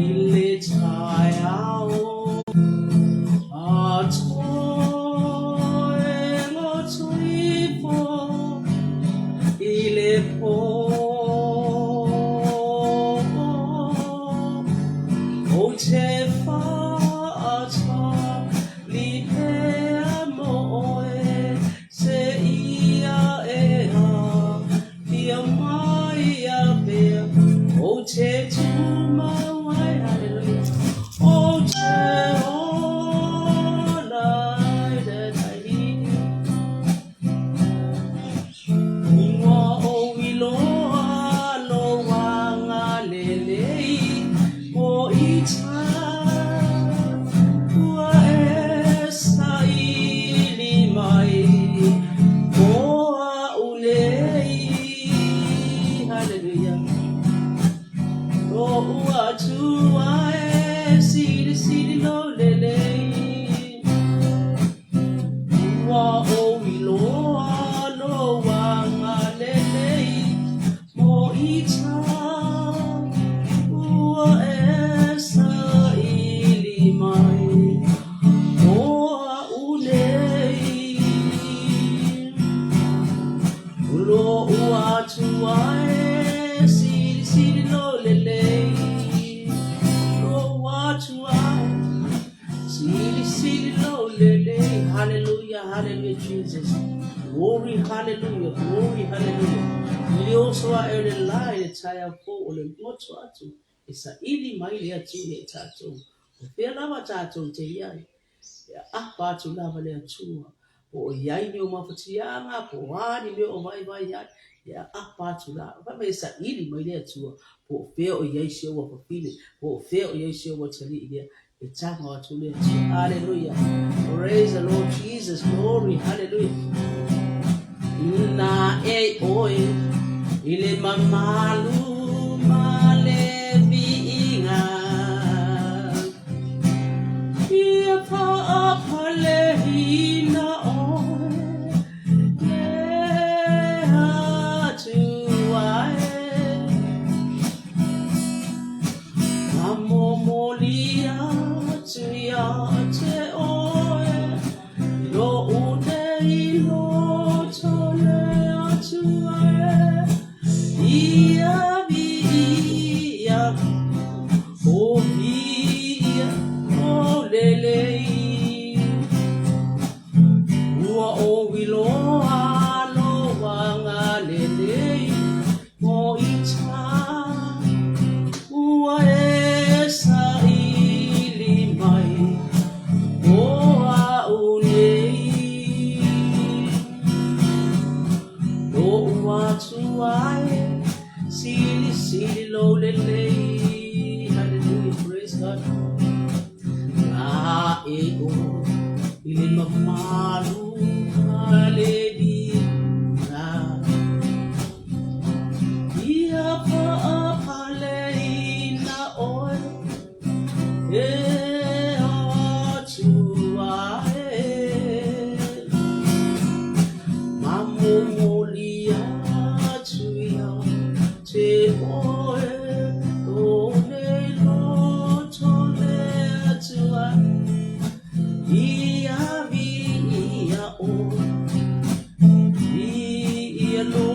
ile chayao atoe lo tuipo ile po ochefa acha lipe amoe se ia ea pia maia pia oche tuma wai hallelujah oche ona dai Mwa o iloa lo wanga lelei o ita ua esa ili mai o a ulei hallelujah o ua tua siri lo lelei Mwa o iloa lo wanga lelei mo ita ua esa ili mai o a ulei ulo ua tua siri lo lelei lo ua tua siri lo lelei hallelujah hallelujah Jesus glory hallelujah glory hallelujah Ilioso a ele lai e taia fo o le moto atu e sa ili mai le atu le tatou o fea lava tatou te iai e apa atu lava le atua o iai ni o mawhatianga po wani me o vai iai e apa atu lava pa me sa ili mai le atua po fea o iai sio wa papile po fea o iai sio wa tali ilia e tanga atu le atua hallelujah praise the Lord Jesus glory hallelujah na e oi ile mamalu male biinga ia pa apale hina oi le hatu ae amomolia tuia te oe lo unei lo tole atu ae ia via o via o lelei ua o wiloa lo wanga lelei mo ita ua esa ili mai o a ulei lo ua tuae sili lo lelei hallelujah praise God ah ego ile mamalu halebi ia pa apale ina oi e atuae mamomolia tuia te oe tone lo tole atua ia via o ia lo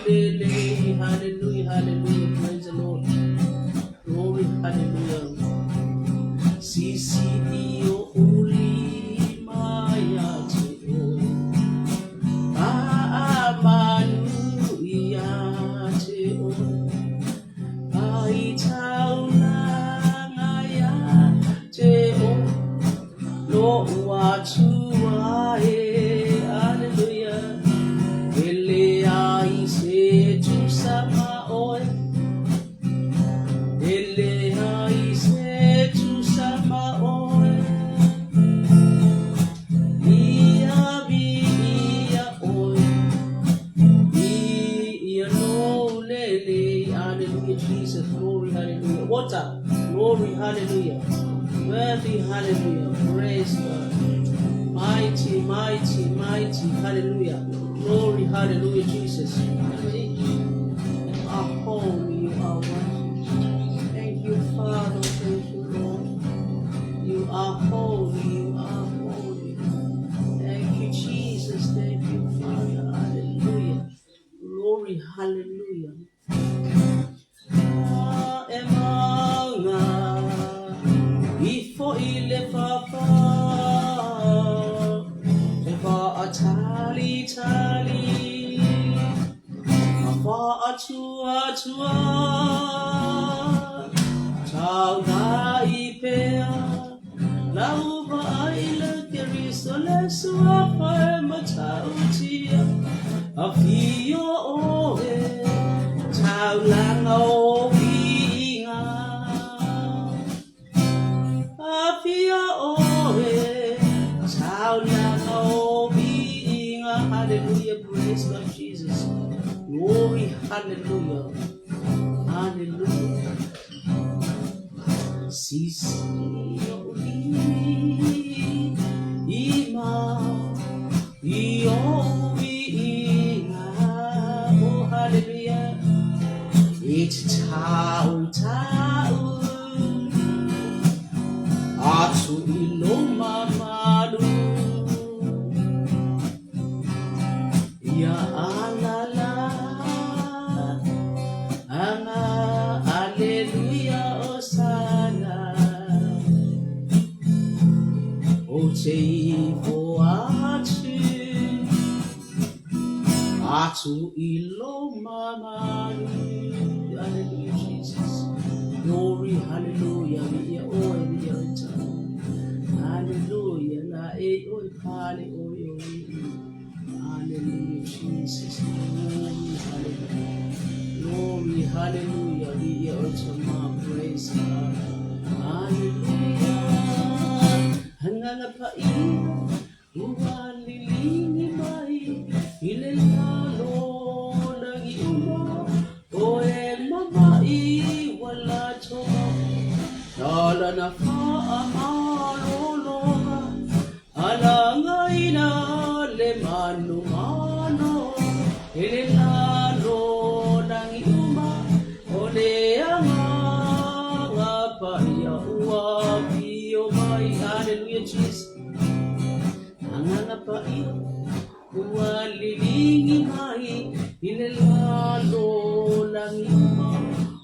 lele hallelujah hallelujah praise the Lord glory hallelujah sisi dio uli maya te oe amanu ia te oe ai tauna ngaya te oe lo ua tuae hallelujah ele ai se tu sama oe ele ai se tu sama oe ia via oe ia no lele hallelujah Jesus glory hallelujah water glory hallelujah worthy hallelujah praise God mighty mighty mighty hallelujah glory hallelujah Jesus are holy you are worthy thank you Father ile papa Tepa atali tali Apa atua Tau na ipea Lau ba aila kerisole suapa matau tia Afio oe Tau langa o vinga Afio oe Tau langa o vinga Hallelujah, praise God Jesus. Glory, hallelujah. Hallelujah. Sisi ima oh hallelujah. It's tau atu iloma malu ya alala ana hallelujah osana Oteifo atu iloma malu. Hallelujah, Jesus. Glory, hallelujah. We hear all the other. Hallelujah. La e oi pale oi oi. Hallelujah, Jesus. Glory, hallelujah. Glory, hallelujah. We hear all praise God. Hallelujah. Hanganga pa iya. Uwalilini mai. Ile lalo lagi uma. Oe mamai wala choa Dala na faamalologa Alangaina le manu mano Ililalo nangi uma Ole anga Ngapaya ua Pio mai Hallelujah Jesus Anganga pa iyo Uwalilingi mai Ililalo langi uma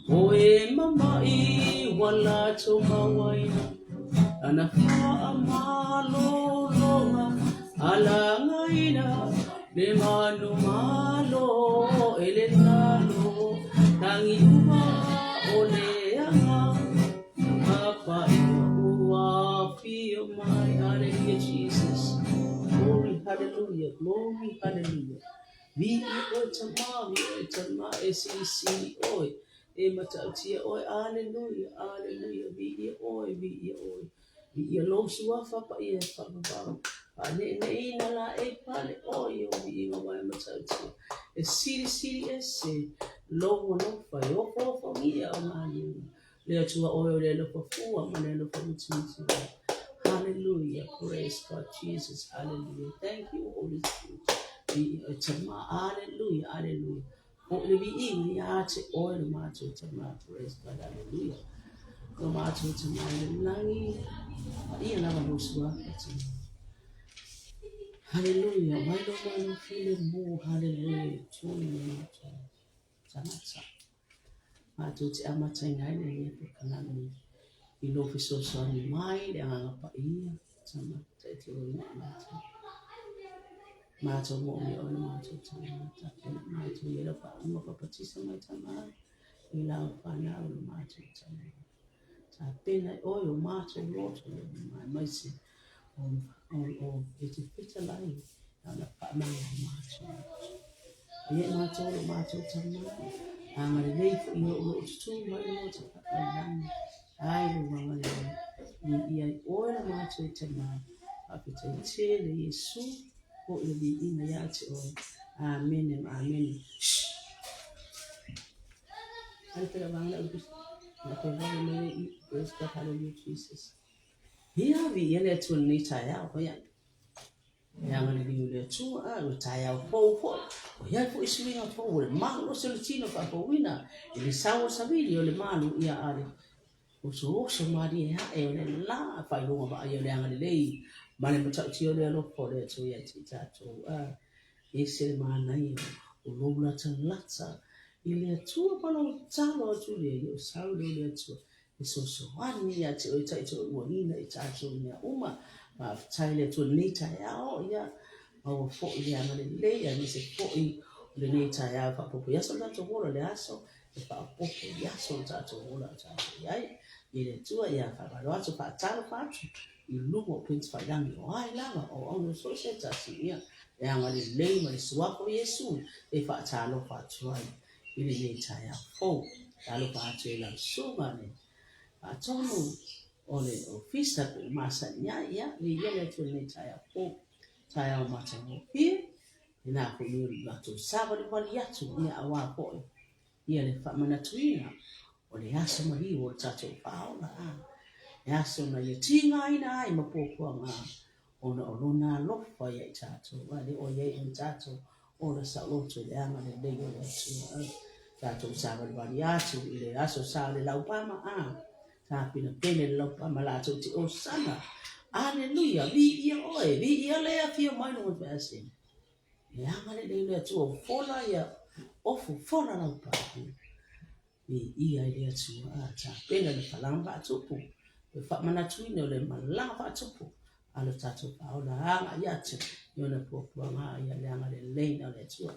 Oe mamai wala tumawaina Anafa amalolonga Alangaina Le manu malo Elelalo Nangi uma Ole anga Apa ua Pio mai Hallelujah Jesus Glory, hallelujah, glory, hallelujah. Vi oi tama esisi oi matautia oi hallelujah, hallelujah. Vi oi vi lo suafa pa ia pa ba ne ina la e pale oi vi ngwa matautia siri ese lo no fa yo for me amani le tua oi le lo fu amane lo fu titi. Hallelujah. Praise God, Jesus. Hallelujah. Thank you, Holy Spirit. Hallelujah. Hallelujah. Holy be in the art or the matter to my praise God. Hallelujah. The matter to my langi. Hallelujah. Why don't I feel it more? Hallelujah. Truly, Tanata. Matuti amatain hallelujah. Kanani. Ilofiso swani mai ang apa iya sama tayo mata mato mo mi on mato tama takin mato yelo pa mo kapatisa mai tama ila pa na on mato tama ta pena oyo mato roto mai si on iti pita lai na pa mai mato ye mato tama ang relay ino lo tu mai mo ta Ai mama ia ora macho tama apita chele Yesu ko ili ina yacho amen amen alta bangla ubis na ko vale praise God hallelujah Jesus here we ele tu ni taya ko ya yang ni le tu taya po ya po iswinga po malo solution pa po wina ili sawo sabili ole malu ia ale Uso mari ha ele la fa yo ba yo le ang le mane mo cha chi le lo po le so ya chi cha to ese mana yo lo la cha ile tu pa lo cha lo tu le yo sa lo le tu so ani ya te o tai te o ina I tato mea uma ma tai le tu nei tai ao ia o fo ia ma le ia ni se fo I le nei tai ao fa popo ia so tato hola le aso e fa popo ia so tato hola tato ia I le tua ia fa ba lo fa talo fa I lumo prince fa yangi o ai lava o ono so se tasi ia e anga le ma le suapo Yesu e fa talo fa tuai I le nei tai ao fo talo fa tu la sunga ne Atono ole ofisa pe masa ya ni yele tu ni taya po taya o mata mo pie ina ko ni la tu saba de wali yatu ni awa po yele fa mana tuina ole yaso mari o tato paola yaso na yetinga ina ai mapopo nga ona olona lofa ya tato wale o ye in tato ona sa loto le ama le lego le tu tato saba de wali yatu ile yaso sa le laupama tapi na pele lo pa malato ti o sana hallelujah vi ia le a fio mai no verse ya ngale le tu o fola ya ofu fola na pa vi ia le tu a ta pele le palanga tu pu e fa mana tu ne le malanga tu pu alo tatu pa ola anga ya tu yo le po po nga ya le ngale le na le tu ya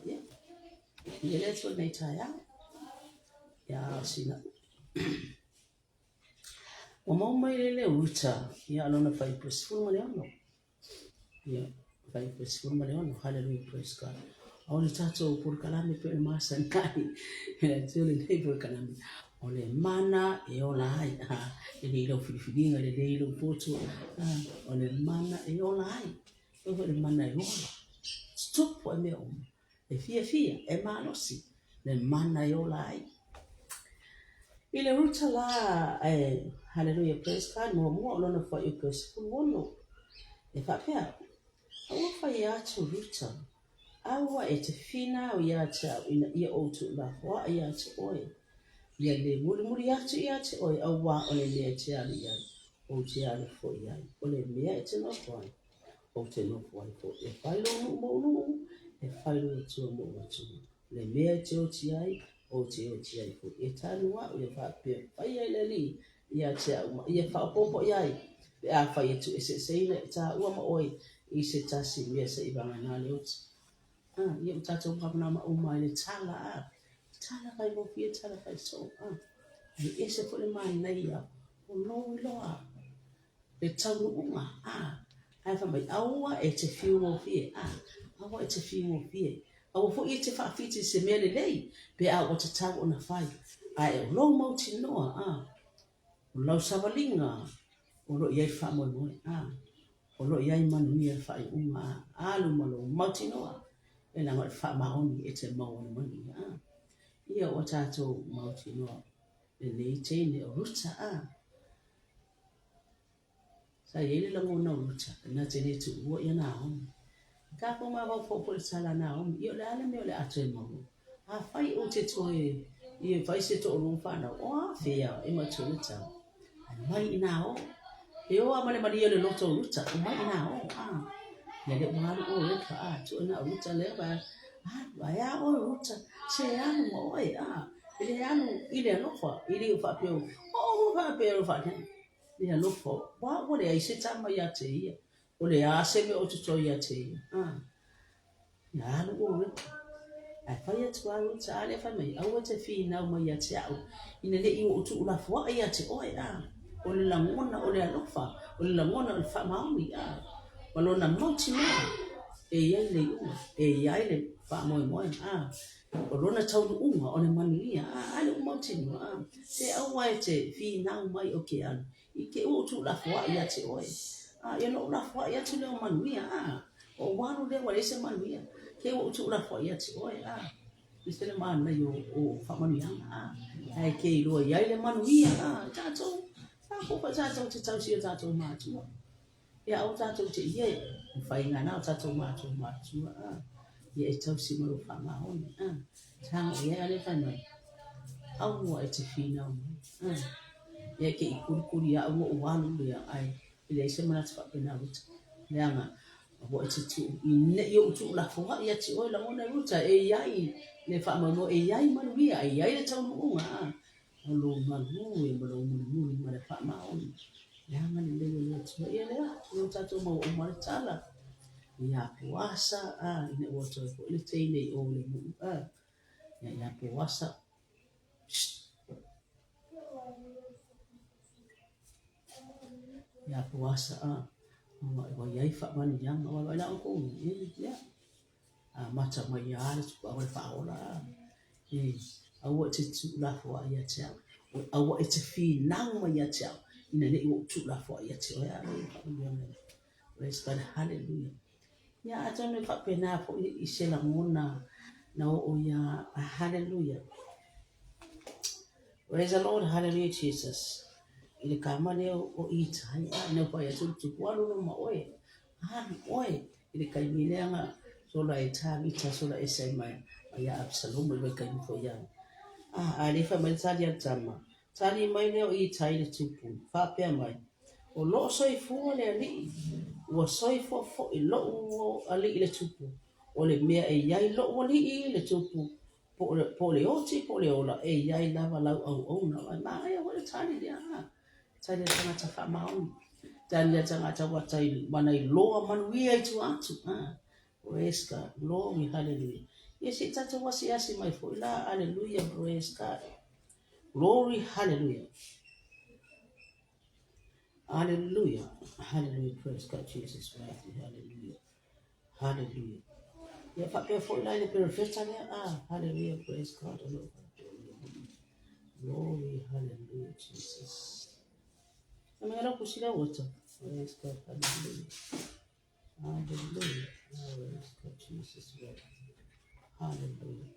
ia le tu nei ta ya sina o mamma le uta ya alona fai presful maleano ya fai presful maleano hallelujah praise God ole tato por kalame pe masa nai e tole nei por kalame ole mana e ola ai e ni lo filinga le dei lo foto ole mana e ola ai e ole mana e ola stop po me e fia e manosi le mana e ola ai ile ruta la hallelujah praise God mo lona fa I praise full e fa pia o fa ya tu ruta awa e te fina o ya ta ina ia o tu la wa ya tu oi ia le muri ya tu oi awa o le te ali ya o te ali fo ya o le me te no fo o te no fo e fa lo mo e fa lo tu mo tu le me te o ti ai o te ai fo e tanu wa o fa pe fa ia le li ia te ia fa popo ia pe a fa ia tu se le ta wa mo oi I se tasi me se I banga na le oti ia utato kapna ma uma le tala kai mo fie tala kai so ni ese fo le mai nei ia o no loa le tau uma ai fa mai aua e te fiu mo fie aua e te fiu mo fie au fo I te fa fiti se me le lei pe a o te tau ona fai ai o lo mo ti noa o lo savalinga o lo ia fa mo mo o lo ia manu ia fa uma alu malo mauti noa e na ngai fa maoni e te maoni mani ia o tato mauti noa le nei tene o ruta sa ele la ngona ruta na tene tu o ia na hon ka ko ma ba fo sala na hon io le ale me le ate mo fai o te toe ia fai se to no fa na o fia e ma tu ruta mai ina o e o amale maria le loto ruta mai ina o le malu o le ka tu na ruta le ba ya o ruta se anu mo ile anu ile no fa ile fa pe o fa pe fa ile no fa wa le ai se tama ya te ia o le a se me o to ya te ya anu o le ai fa ya tu ruta ale fa mai au te fi na mo ya te au ina le I o tu la fa ya te o o le langona o le alofa o le langona o le fa maumi walona mauti na e ia le fa mo o lona tau unga o le manuia ale o mauti no te au ai te fi na mai o ke an I ke o tu la fa ia te oi ia no la fa ia te le manuia o wanu le wale se manuia ke o tu la fa ia te oi Iste le mana o fa manuia ai ke lo ia le manuia tato ko pa tato te tau si tato matu ia o tato te ia fai ngana o tato matu ia e tau si mo fa ma on tang ia le fa no au mo e te fina ia ke I kuri ia o wanu le ai ile se mana fa pe na ruta le anga o e te tu I yo tu la fo ia te o la mona ruta e ia le fa mo e ia manuia ia le tau unga lo malu e lo mulu ma le fa maoni ya ngani le le tu ya le tu tato mo o ma tala ya puasa ine wato ko le tene o le mu ya puasa ya puasa wa ya fa man yang wa la ko ya mata mai ya le tu wa fa ola awa te tu la fo ya cha awa te fi nang ma ya cha ina le tu la fo ya cha ya praise God hallelujah ya atone fa pena fo I se la mona na o ya hallelujah praise the Lord hallelujah Jesus ile kama leo o ita na pa ya tu kwa no ma oe oe ile kaimilenga sola ita sola esai mai ya Absalom ile kaimi fo ya alifa mai tali ya tama tali mai leo I tai le tupu fa pe mai o lo so I fu le ali o so I fo I lo ali le tupu o le mea ya I lo ali le tupu po le oti po le ola ya I lava lau au na ma ya o le tali dia tali tanga ta fa mau tali tanga ta wa tai mana I lo manu ia tu atu praise God glory hallelujah yes it tata wasi asi mai fo la hallelujah praise God glory hallelujah hallelujah hallelujah praise God Jesus right hallelujah hallelujah ya fa pe fo la le perfect hallelujah praise God glory hallelujah Jesus amara kusila wote praise God hallelujah hallelujah praise God Jesus right hallelujah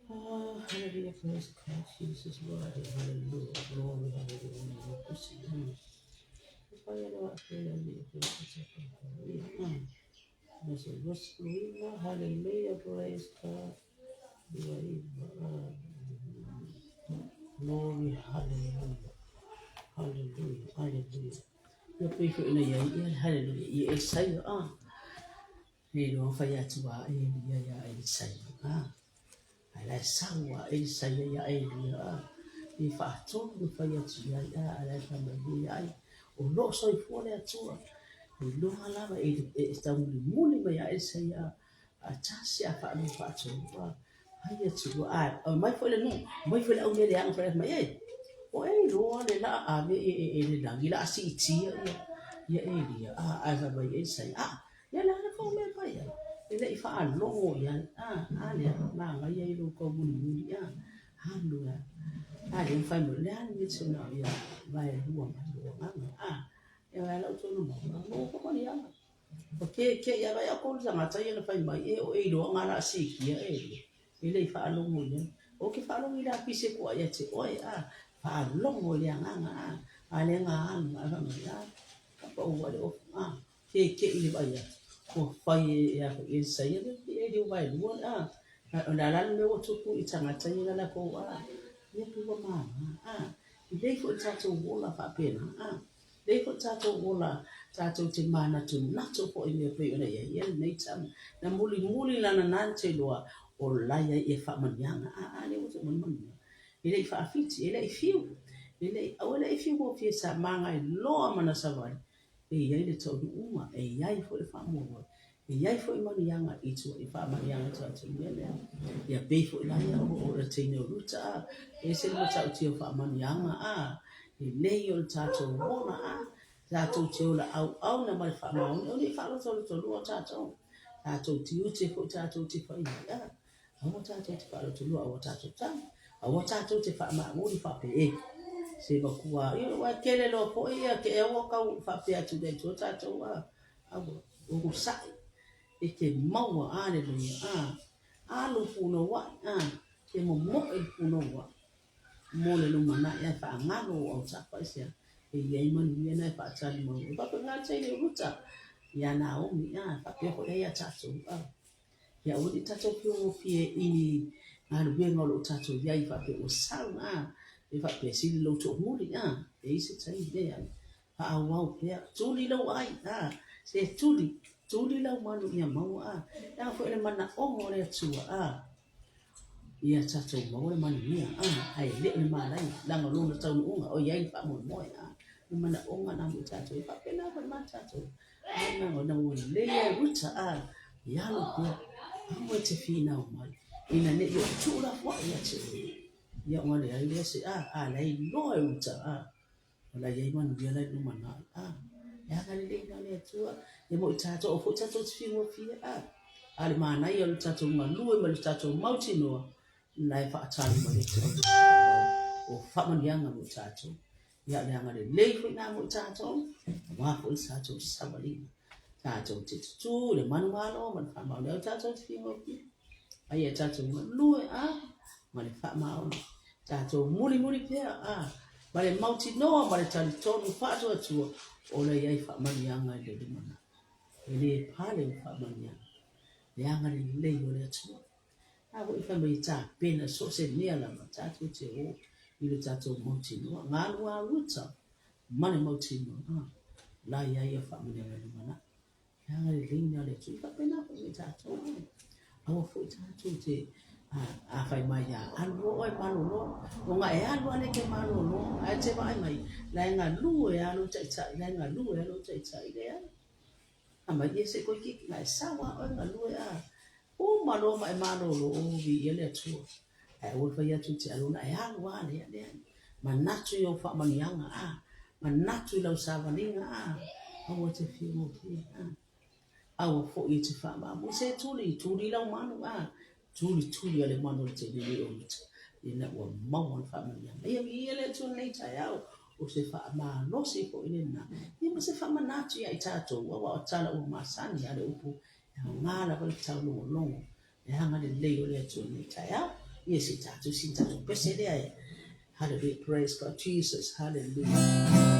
hallelujah, praise God, Jesus, Lord, hallelujah, glory, hallelujah, hallelujah, praise God, glory, hallelujah, hallelujah, hallelujah. You pray for in a hallelujah, you say, you don't fire to I say, ala sawa saya ya dia ni fa to ni fa ya tu ya ala kama dia o lo so I fo le tu ni lo ala ba sta muli ba ya saya a tasi a fa no fa tu ba ai tu mai fo le no mai fo le au le ang fa mai o lo le la le la gila si ti ya dia fa ba saya ya la ko me pa ya ele ifa alongo ya ale na ga ye lo ko bulu ya hando ya ale fa mo le ani tso na ya ba ya huwa ma lo ya la tso no mo ko ni ya ke ya ba ya ko za ma tsa ye fa mai o lo ngara si ki ya ele ifa alongo ya o ke fa alongo ila pise ko ya tse o fa alongo ya ale nga ya ka pa o le o ke ile ba ya ko fai ya sai ya dia vai luon na la me o tuku I tanga tanga la ko ya pu ma dei ko tato wola fa pena dei ko tato wola tato te mana tu na to ko I me pe na ya nei tam na muli la na nante loa o la ya e fa manyanga le o to man ile fa fiti ile fiu ile awala fiu ko fi sa manga lo mana savai ia le tau uma ia fo le fa mo ia fo I mani yanga I tu I fa mani yanga tu ia be fo la ia o le tino ruta se le tau tio fa mani yanga I le yo tato bona tato tio la au na mai fa mo o le fa lo lo tato tio te fo tato te fa ia au tato te fa lo lo au tato te fa ma mo di fa pe se ba kuwa yo wa kele lo po ia ke e wo ka fa pe atu de to tato o sai e ke mau ale lo alu puno wa ke mo puno wa mo le lo mana ya fa ngalo o sa pa sia e ye man ye na fa cha mo ba pa nga che le ruta ya na o mi fa pe ko ya tato ya o di tato pio pie I alu be ngolo tato ya I fa pe o sa e fa pe si lo to muri e se tai de ya fa wa pe tuli lo ai se tuli lo manu ya mau ya fo le mana o mo le tu ia tatou mau le manuia ai leʻi le malai lagalona taunuʻuga o iai le faamoemoe le manaʻoga na mo i tatou faapena fa le matatou ainaga ona ua lei ai uta ia lo pea aua te finau mai ina neʻi o tuulafoaʻi ate ia ua leai lea se alai loa e uta o lai ai manuia lai lumanaʻi ia galeleina le atua e mo i tatou o foʻi tatou te figofia a le manai o le tatou galue ma le tatou mautinoa lai faatali ma le o faamaniaga mo i tatou ia le aga lelei foʻi na mo i tatou auā foʻi le tatou savalina tatou te tutū le manumalo ma le faamaolea o tatou te figofia aia tatou galue ma le faamaola tatou mulimuli pea ma le mautinoa ma le talitonu faatuatua o le iai faamaniaga i le limana e lē pale o faamaniaga le aga lelei o le atua foʻi faamai tapena so se mea lava tatou te o i le tatou mautinoa galualuita ma le mautinoa la iai a faamaniaga limana le aga leleina le atua i faapena foʻi mai tatou aua foʻi tatou te afai mai ia alu o e malolo o nga e alu ale ke malolo a te vai mai la nga lu e alu taʻitaʻi la nga lu e alu taʻitaʻi lea mai ia se koe kiki nga e sawa o nga lu e o malo mai malolo o vi ia le atua e ua fai atu te alu na e alu a lea manatu i o faamaniaga manatu i lau savaliga aua te figofia aua foʻi te faamamu se tuli lau manu tuli ale manu le te lili o uta ina ua mau ana faamaniaga ia le atua nei taeao o se faamalosi foʻi lena ia ma se faamanatu ia i tatou aua o tala ua masani a le upu e aogā lava le taulogologo le aga lelei o le atua nei taeao ia se tatou sin tatou pese lea e hallelujah praise God Jesus hallelujah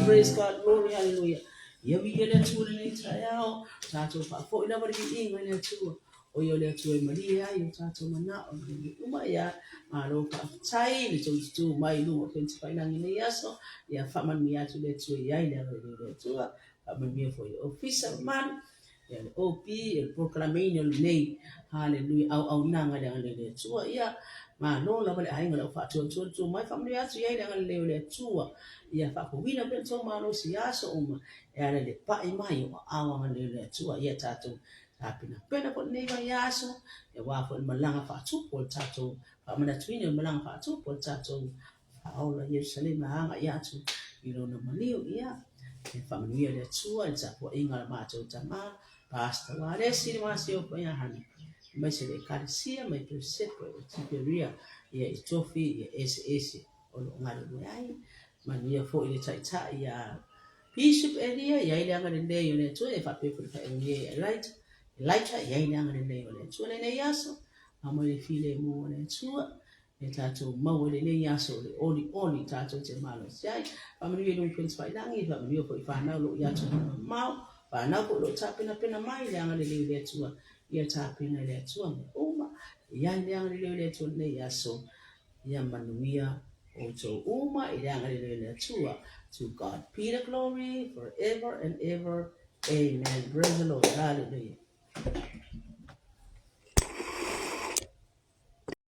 praise God, glory, hallelujah. Ia vi ele tu le taeao, tatou fa fo ina vari inga le tu o yo le tu Maria yo tato mana o uma ya malo pa tai le tu mai lu o pensi pa nang ni yaso ya faman mi atu le tu ya ile le tu faman mi for your official man ya OP el proclamation nei hallelujah au nanga le tu ya ma no la vale ai ngala fa tu mai faman mi atu ya ile le tu ya fa ko wina ben so ma no si yaso uma ya le pa mai o awa le tu ya tato tapi na pena ko nei ba yaso e wa fo malanga fa tu po tato pa mana twini malanga fa tu po tato aula Yerusalem hanga ya tu ilo na malio ya e fa manuia le tu e ta po inga ma tu tama pasta wa le si ma si o po ya hani mai se le karisia mai tu se po tiperia ya tofi ya ss o lo ngalo ai manuia fo ile ta ya Bishop area ya ile anga le yo le tu e fa pe fa area right Elijah yaina ngane le ole tu le yaso amo le file mo le tu e tato mau le yaso le oli tato te malo sai pamri le prince pai langi pamri ko fa na lo ya tu mau pa na ko lo tapina pena mai le ngane le tu ya tapina le tu uma ya ngane le tu le yaso ya manuia also uma ile ngane le tu to God be the glory forever and ever amen. Praise the Lord. Hallelujah.